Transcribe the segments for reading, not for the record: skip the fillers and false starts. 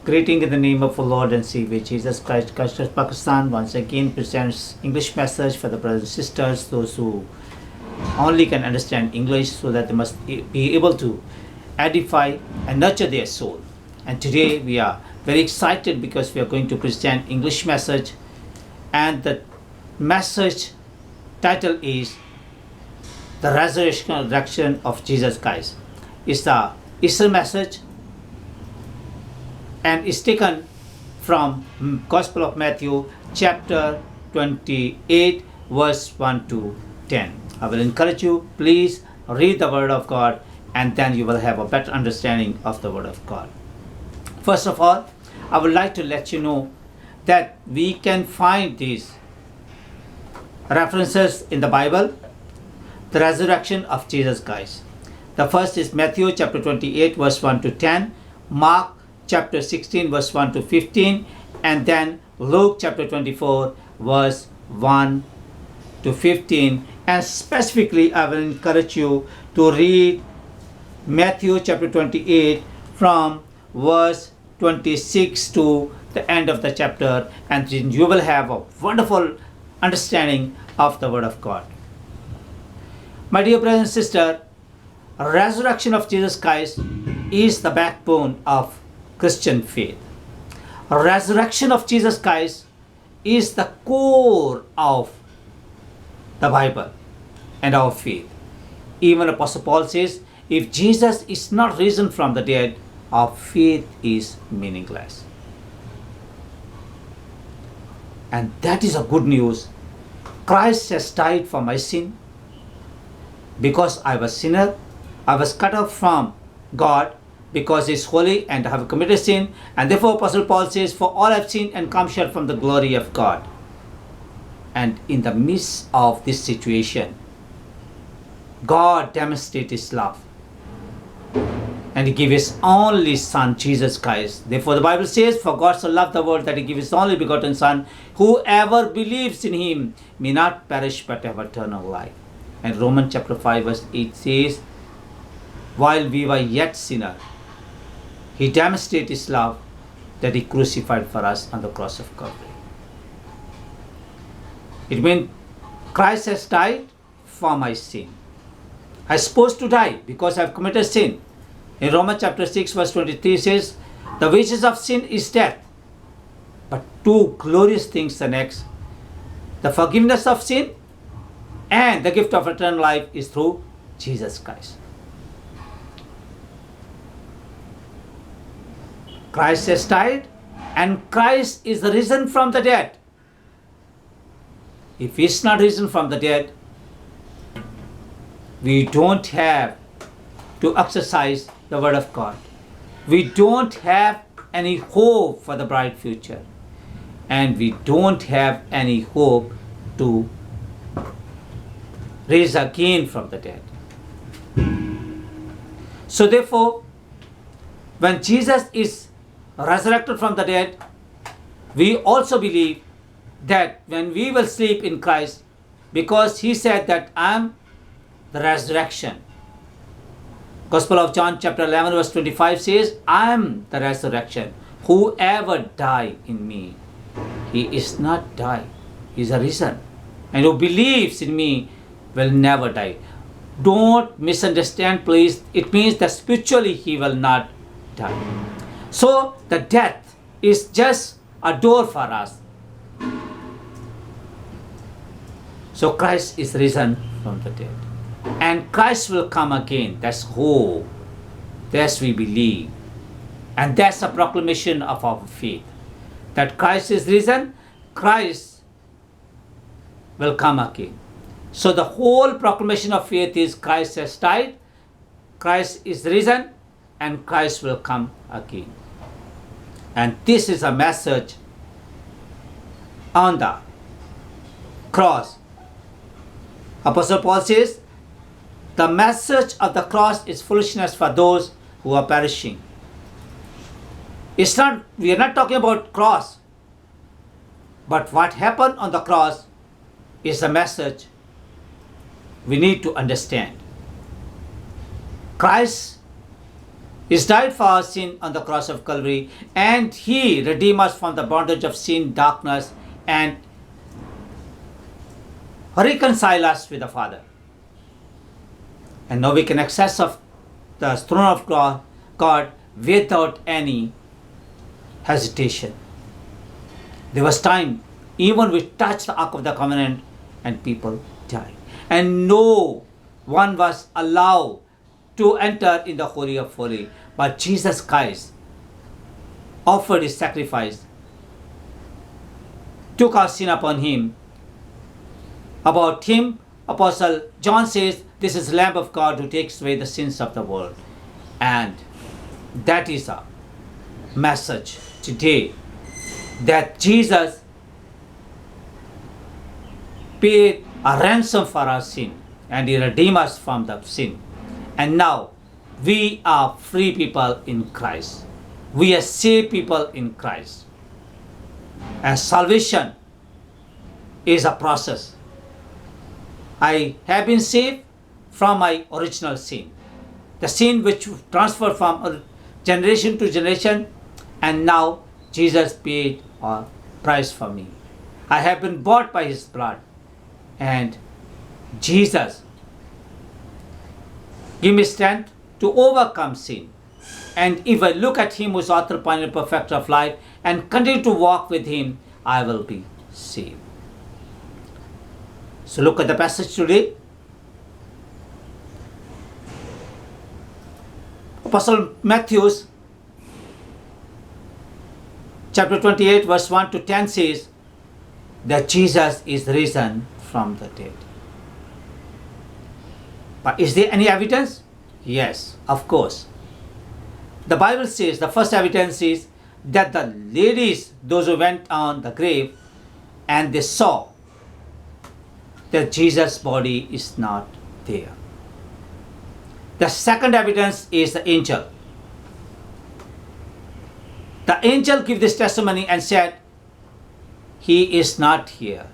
Greeting in the name of our Lord and Savior Jesus Christ. Culture Pakistan once again presents English message for the brothers and sisters, those who only can understand English, so that they must be able to edify and nurture their soul. And today we are very excited because we are going to present English message, and the message title is The Resurrection of Jesus Christ. It's the Easter message and is taken from Gospel of Matthew chapter 28 verse 1 to 10. I will encourage you, please read the word of God, and then you will have a better understanding of the word of God. First of all, I would like to let you know that we can find these references in the Bible, the resurrection of Jesus Christ. The first is Matthew chapter 28 verse 1 to 10, Mark chapter 16 verse 1 to 15, and then Luke chapter 24 verse 1 to 15. And specifically I will encourage you to read Matthew chapter 28 from verse 26 to the end of the chapter, and you will have a wonderful understanding of the word of God. My dear brothers and sisters, resurrection of Jesus Christ is the backbone of Christian faith. Resurrection of Jesus Christ is the core of the Bible and our faith. Even Apostle Paul says, if Jesus is not risen from the dead, our faith is meaningless. And that is a good news. Christ has died for my sin. Because I was sinner, I was cut off from God, because He is holy and I have committed sin. And therefore Apostle Paul says, for all have sinned and come short from the glory of God. And in the midst of this situation, God demonstrated His love, and He gave His only Son, Jesus Christ. Therefore the Bible says, for God so loved the world that He gave His only begotten Son, whoever believes in Him may not perish but have eternal life. And Romans chapter 5 verse 8 says, while we were yet sinners, He demonstrated His love, that He crucified for us on the cross of Calvary. It means Christ has died for my sin. I am supposed to die because I have committed sin. In Romans chapter 6 verse 23 says, the wages of sin is death. But two glorious things the next. The forgiveness of sin and the gift of eternal life is through Jesus Christ. Christ has died and Christ is risen from the dead. If He is not risen from the dead, we don't have to exercise the word of God. We don't have any hope for the bright future. And we don't have any hope to raise again from the dead. So therefore, when Jesus is resurrected from the dead, we also believe that when we will sleep in Christ, because He said that I am the resurrection. Gospel of John chapter 11 verse 25 says, I am the resurrection. Whoever die in me, he is not die, he is risen. And who believes in me will never die. Don't misunderstand, please. It means that spiritually he will not die. So the death is just a door for us. So Christ is risen from the dead. And Christ will come again. That's hope. That's we believe. And that's a proclamation of our faith. That Christ is risen, Christ will come again. So the whole proclamation of faith is Christ has died, Christ is risen, and Christ will come again. And this is a message on the cross. Apostle Paul says, the message of the cross is foolishness for those who are perishing. We are not talking about cross, but what happened on the cross is the message we need to understand. Christ He died for our sin on the cross of Calvary, and He redeemed us from the bondage of sin, darkness, and reconcile us with the Father. And now we can access of the throne of God without any hesitation. There was time, even we touched the Ark of the Covenant and people died. And no one was allowed to enter in the Holy of Holies. But Jesus Christ offered His sacrifice, took our sin upon Him. About Him, Apostle John says, this is the Lamb of God who takes away the sins of the world. And that is a message today, that Jesus paid a ransom for our sin and He redeemed us from the sin. And now we are free people in Christ. We are saved people in Christ. And salvation is a process. I have been saved from my original sin, the sin which transferred from generation to generation, and now Jesus paid a price for me. I have been bought by His blood, and Jesus give me strength to overcome sin. And if I look at Him who is author, pioneer, perfecter of life, and continue to walk with Him, I will be saved. So look at the passage today. Apostle Matthew chapter 28 verse 1 to 10 says that Jesus is risen from the dead. But is there any evidence? Yes, of course. The Bible says the first evidence is that the ladies, those who went on the grave, and they saw that Jesus' body is not there. The second evidence is the angel. The angel gave this testimony and said, He is not here.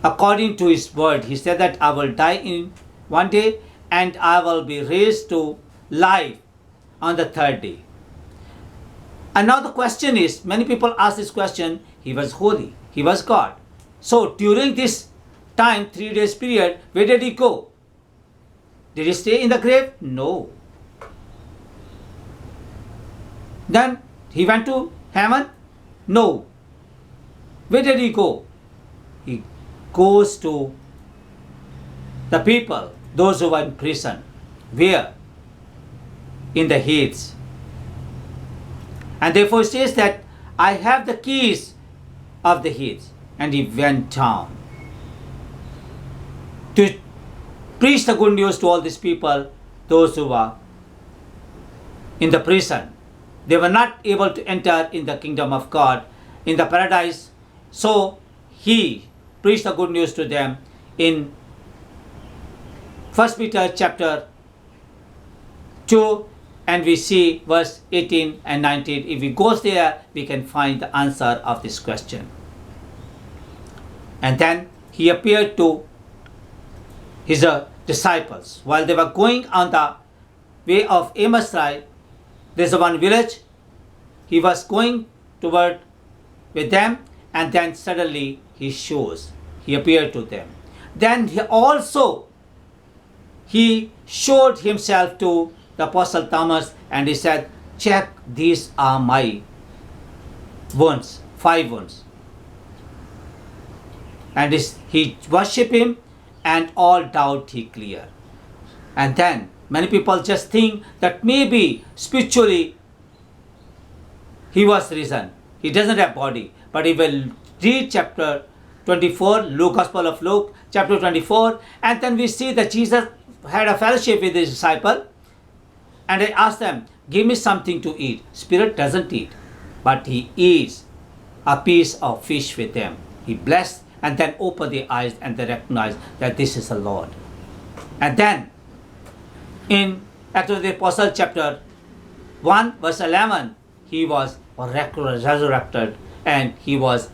According to His word, He said that I will die in one day and I will be raised to life on the third day. And now the question is, many people ask this question, He was holy, He was God. So during this time, 3 days period, where did He go? Did He stay in the grave? No. Then He went to heaven? No. Where did He go? He goes to the people, those who were in prison. Where? In the Hades. And therefore it says that I have the keys of the Hades. And He went down to preach the good news to all these people, those who were in the prison. They were not able to enter in the kingdom of God, in the paradise. So He preached the good news to them in 1 Peter chapter 2, and we see verse 18 and 19. If we go there, we can find the answer of this question. And then He appeared to His disciples while they were going on the way of Emmaus. There's one village. He was going toward with them, and then suddenly He appeared to them. Then He showed Himself to the Apostle Thomas, and He said, check, these are my wounds, 5 wounds. And he worshipped Him, and all doubt He cleared. And then many people just think that maybe spiritually He was risen. He doesn't have body. But He will read chapter 24, Gospel of Luke, chapter 24, and then we see that Jesus had a fellowship with His disciple, and He asked them, give me something to eat. Spirit doesn't eat, but He eats a piece of fish with them. He blessed and then opened their eyes, and they recognized that this is the Lord. And then in Acts of the Apostle chapter 1 verse 11, He was resurrected and He was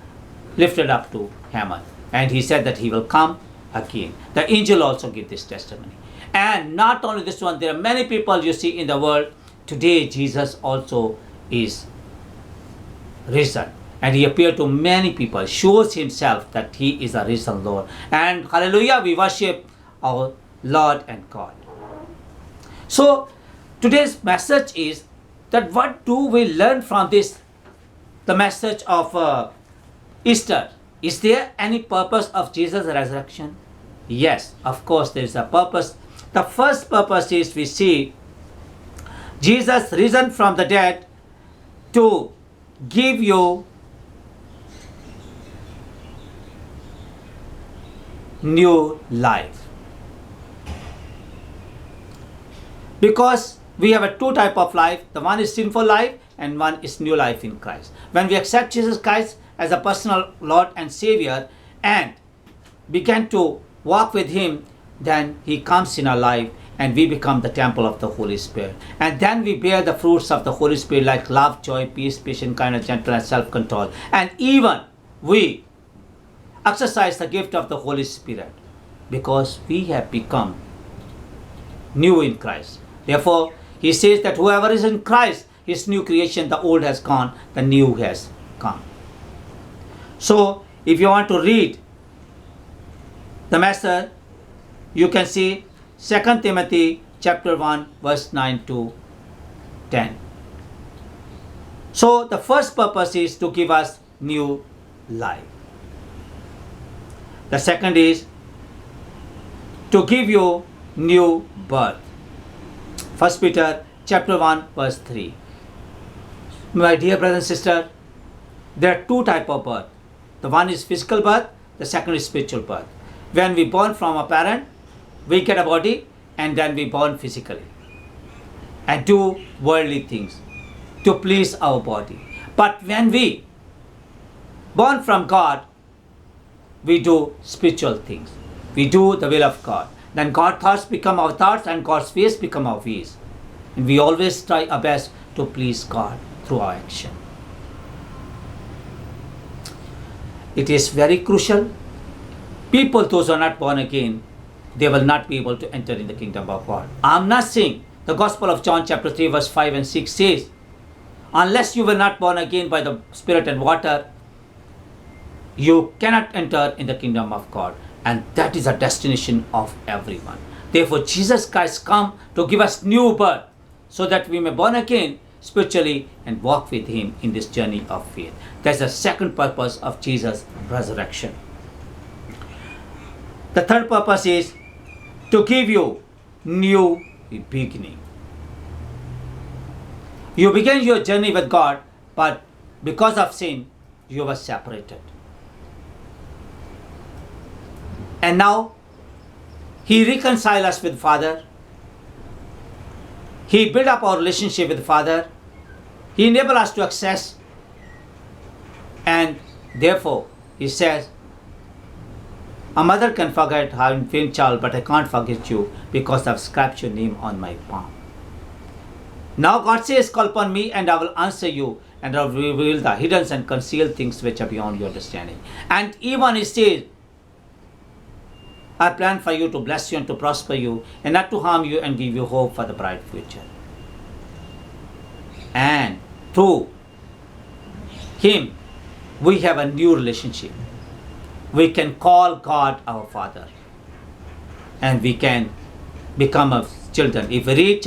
lifted up to heaven. And He said that He will come again. The angel also gave this testimony. And not only this one, there are many people you see in the world, today Jesus also is risen. And he appeared to many people, shows himself that he is a risen Lord. And hallelujah, we worship our Lord and God. So today's message is that what do we learn from this, the message of Easter? Is there any purpose of Jesus' resurrection? Yes, of course there is a purpose. The first purpose is we see Jesus risen from the dead to give you new life. Because we have a two type of life. The one is sinful life and one is new life in Christ. When we accept Jesus Christ as a personal Lord and Savior and begin to walk with him, then he comes in our life and we become the temple of the Holy Spirit. And then we bear the fruits of the Holy Spirit like love, joy, peace, patience, kindness, gentleness, self-control. And even we exercise the gift of the Holy Spirit because we have become new in Christ. Therefore, he says that whoever is in Christ is new creation. The old has gone, the new has come. So, if you want to read the message, you can see 2 Timothy chapter 1 verse 9 to 10. So, the first purpose is to give us new life. The second is to give you new birth. 1 Peter chapter 1 verse 3. My dear brother and sister, there are two types of birth. The one is physical birth, the second is spiritual birth. When we born from a parent, we get a body and then we born physically and do worldly things to please our body. But when we born from God, we do spiritual things. We do the will of God. Then God's thoughts become our thoughts and God's ways become our ways. And we always try our best to please God through our action. It is very crucial. People, those who are not born again, they will not be able to enter in the kingdom of God. I'm not saying the Gospel of John chapter 3 verse 5 and 6 says, unless you were not born again by the Spirit and water, you cannot enter in the kingdom of God. And that is a destination of everyone. Therefore, Jesus Christ come to give us new birth so that we may born again spiritually and walk with him in this journey of faith. That's the second purpose of Jesus' resurrection. The third purpose is to give you new beginning. You begin your journey with God, but because of sin, you were separated. And now, he reconciled us with Father. He built up our relationship with Father. He enabled us to access. And therefore, he says, a mother can forget her infant child, but I can't forget you because I've scratched your name on my palm. Now God says, call upon me and I will answer you and I will reveal the hidden and concealed things which are beyond your understanding. And even he says, I plan for you to bless you and to prosper you and not to harm you and give you hope for the bright future. And through him, we have a new relationship. We can call God our Father and we can become a children. If we read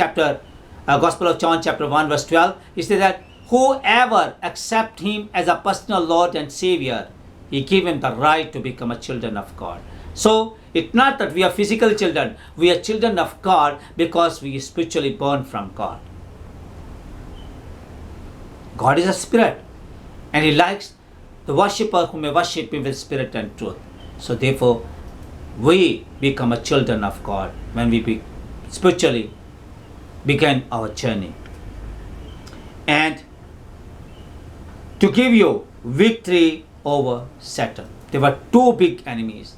Gospel of John chapter 1 verse 12, it says that whoever accepts him as a personal Lord and Savior, he gave him the right to become a children of God. So it's not that we are physical children, we are children of God because we are spiritually born from God. God is a spirit and he likes the worshipper who may worship him with spirit and truth. So therefore, we become a children of God when we spiritually begin our journey. And to give you victory over Satan. There were two big enemies.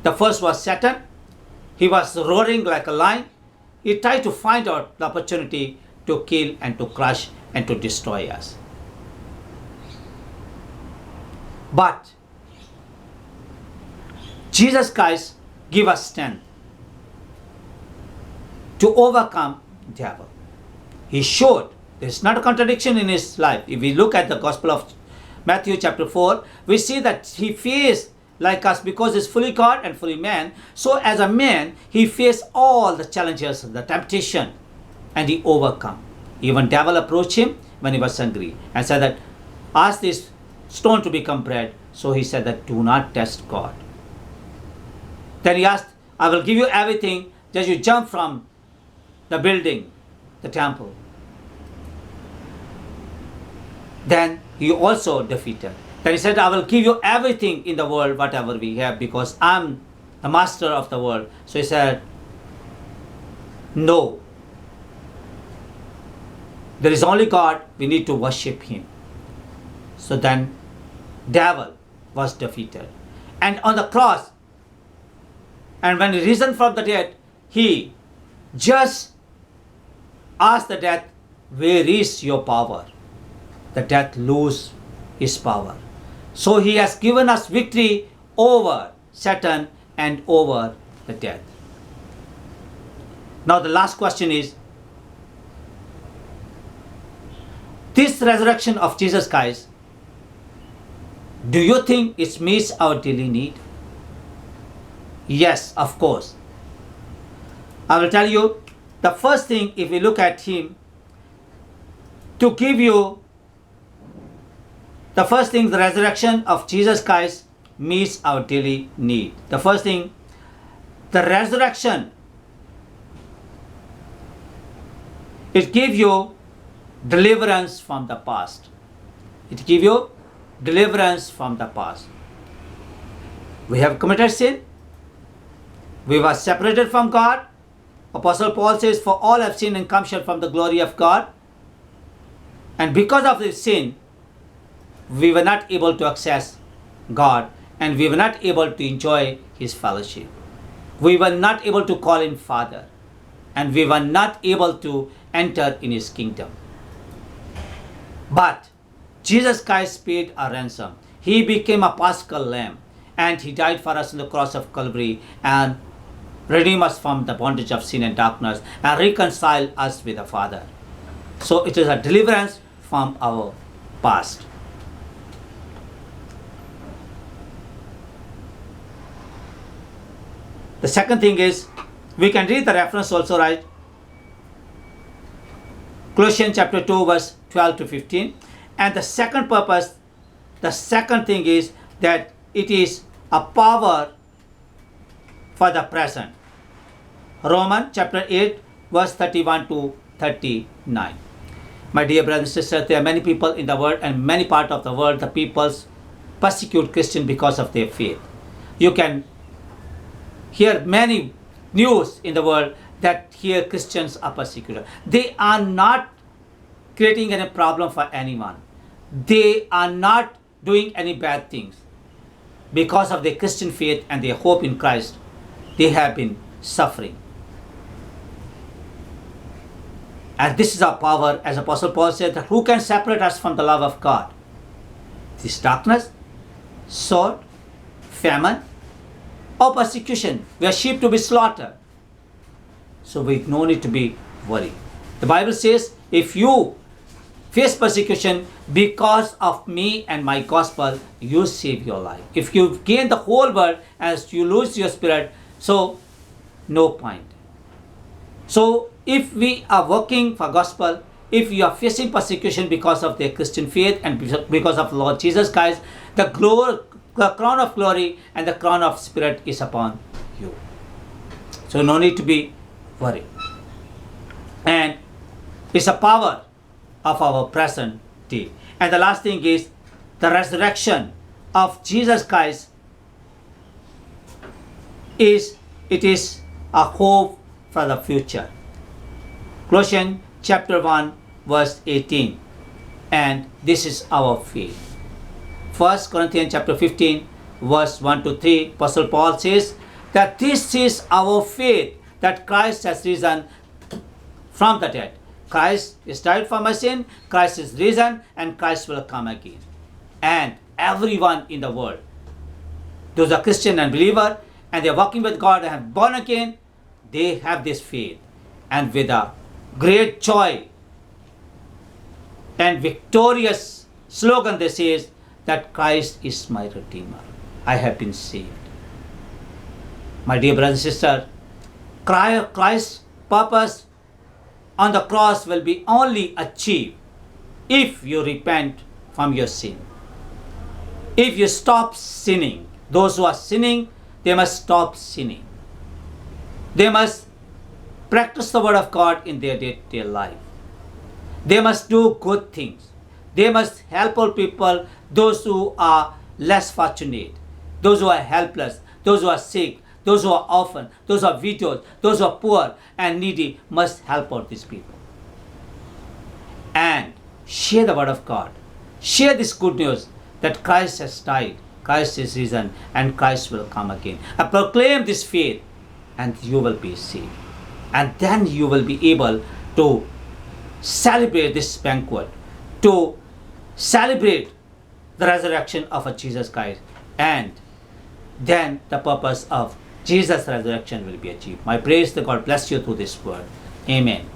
The first was Satan. He was roaring like a lion. He tried to find out the opportunity to kill and to crush and to destroy us. But Jesus Christ give us strength to overcome the devil. He showed. There's not a contradiction in his life. If we look at the Gospel of Matthew chapter 4, we see that he faced like us because he's fully God and fully man. So as a man, he faced all the challenges, the temptation, and he overcome. Even devil approached him when he was hungry and said that, ask this stone to become bread. So he said that, do not test God. Then he asked, I will give you everything, just you jump from the building, the temple. Then he also defeated. Then he said, I will give you everything in the world, whatever we have, because I'm the master of the world. So he said, no. There is only God, we need to worship him. So then devil was defeated. And on the cross, and when he risen from the dead, he just asked the death, where is your power? The death lose his power. So he has given us victory over Satan and over the death. Now the last question is, this resurrection of Jesus Christ, do you think it meets our daily need? Yes, of course. I will tell you, the first thing, if we look at him, to give you the first thing, the resurrection of Jesus Christ meets our daily need. The first thing, the resurrection, it gives you deliverance from the past. It gives you deliverance from the past. We have committed sin. We were separated from God. Apostle Paul says, for all have sinned and come short from the glory of God. And because of this sin, we were not able to access God, and we were not able to enjoy his fellowship. We were not able to call him Father, and we were not able to enter in his kingdom. But Jesus Christ paid a ransom. He became a Paschal lamb, and he died for us on the cross of Calvary and redeemed us from the bondage of sin and darkness and reconciled us with the Father. So it is a deliverance from our past. The second thing is, we can read the reference also, right? Colossians chapter 2 verse 12 to 15. And the second purpose, the second thing is that it is a power for the present. Romans chapter 8 verse 31 to 39. My dear brothers and sisters, there are many people in the world, and many parts of the world, the peoples persecute Christians because of their faith. You can hear many news in the world that here Christians are persecuted. They are not creating any problem for anyone. They are not doing any bad things. Because of their Christian faith and their hope in Christ, they have been suffering. And this is our power, as Apostle Paul said, that who can separate us from the love of God? This darkness, sword, famine, or persecution. We are sheep to be slaughtered. So we no need to be worried. The Bible says, if you face persecution because of me and my gospel, you save your life. If you gain the whole world as you lose your spirit, so no point. So if we are working for gospel, if you are facing persecution because of their Christian faith and because of Lord Jesus Christ, the crown of glory and the crown of spirit is upon you. So no need to be worried. And it's a power of our present day. And the last thing is the resurrection of Jesus Christ is a hope for the future. Colossians chapter 1 verse 18. And this is our faith. 1 Corinthians chapter 15 verse 1 to 3. Apostle Paul says that this is our faith, that Christ has risen from the dead. Christ is died for my sin, Christ is risen, and Christ will come again. And everyone in the world, those are Christian and believer, and they are walking with God and have born again, they have this faith. And with a great joy, and victorious slogan they say that Christ is my Redeemer. I have been saved. My dear brother and sister, Christ's purpose on the cross will be only achieved if you repent from your sin. If you stop sinning. Those who are sinning, they must stop sinning. They must practice the word of God in their day-to-day life. They must do good things. They must help all people, those who are less fortunate, those who are helpless, those who are sick, those who are orphan, those who are widows, those who are poor and needy, must help out these people. And share the word of God. Share this good news that Christ has died, Christ is risen, and Christ will come again. And proclaim this faith, and you will be saved. And then you will be able to celebrate this banquet, to celebrate the resurrection of Jesus Christ, and then the purpose of Jesus' resurrection will be achieved. My praise to God bless you through this word. Amen.